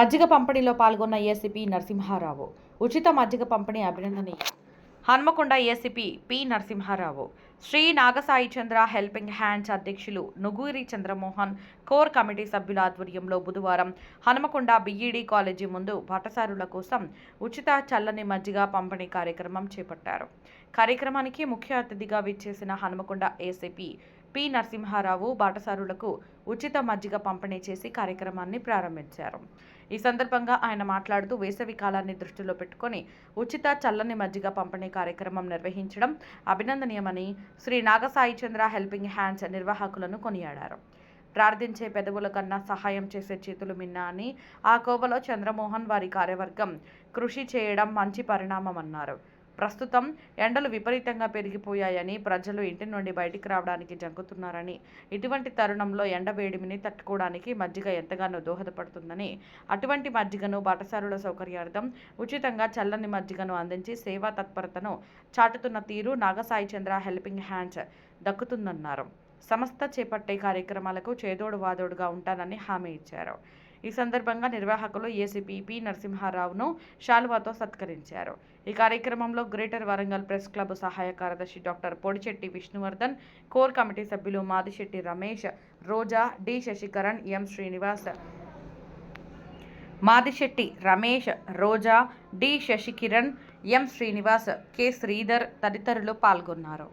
మజ్జిగ పంపిణీలో పాల్గొన్న ఏసీపీ నరసింహారావు. ఉచిత మజ్జిగ పంపిణీ అభినందనీయం. హన్మకొండ ఏసీపీ పి నరసింహారావు, శ్రీ నాగసాయి చంద్ర హెల్పింగ్ హ్యాండ్స్ అధ్యక్షులు నుగూరి చంద్రమోహన్, కోర్ కమిటీ సభ్యుల ఆధ్వర్యంలో బుధవారం హన్మకొండ బీఈడీ కాలేజీ ముందు బాటసారుల కోసం ఉచిత చల్లని మజ్జిగ పంపిణీ కార్యక్రమం చేపట్టారు. కార్యక్రమానికి ముఖ్య అతిథిగా విచ్చేసిన హన్మకొండ ఏసీపీ పి నరసింహారావు బాటసారులకు ఉచిత మజ్జిగ పంపిణీ చేసి కార్యక్రమాన్ని ప్రారంభించారు. ఈ సందర్భంగా ఆయన మాట్లాడుతూ వేసవి కాలాన్ని దృష్టిలో పెట్టుకుని ఉచిత చల్లని మజ్జిగ పంపిణీ కార్యక్రమం నిర్వహించడం అభినందనీయమని శ్రీ నాగసాయి చంద్ర హెల్పింగ్ హ్యాండ్స్ నిర్వాహకులను కొనియాడారు. ప్రార్థించే పెదవుల కన్నా సహాయం చేసే చేతులు మిన్నా అని ఆ కోవలో చంద్రమోహన్ వారి కార్యవర్గం కృషి చేయడం మంచి పరిణామమన్నారు. ప్రస్తుతం ఎండలు విపరీతంగా పెరిగిపోయాయని, ప్రజలు ఇంటి నుండి బయటికి రావడానికి జంకుతున్నారని, ఇటువంటి తరుణంలో ఎండ వేడిమిని తట్టుకోవడానికి మజ్జిగ ఎంతగానో దోహదపడుతుందని, అటువంటి మజ్జిగను బాటసారుల సౌకర్యార్థం ఉచితంగా చల్లని మజ్జిగను అందించి సేవా తత్పరతను చాటుతున్న తీరు నాగసాయి చంద్ర హెల్పింగ్ హ్యాండ్స్ దక్కుతుందన్నారు. సంస్థ చేపట్టే కార్యక్రమాలకు చేదోడు వాదోడుగా ఉంటానని హామీ ఇచ్చారు. ఈ సందర్భంగా నిర్వాహకులు ఏసీపీ పి నరసింహారావును శాలువాతో సత్కరించారు. ఈ కార్యక్రమంలో గ్రేటర్ వరంగల్ ప్రెస్ క్లబ్ సహాయ కార్యదర్శి doctor Podichetti Vishnuvardhan, core committee సభ్యులు మాదిశెట్టి రమేష్, రోజా, డి శశికరణ్, ఎం శ్రీనివాస్, మాదిశెట్టి రమేష్, రోజా, డి శశికిరణ్, ఎం శ్రీనివాస్, కె శ్రీధర్ తదితరులు పాల్గొన్నారు.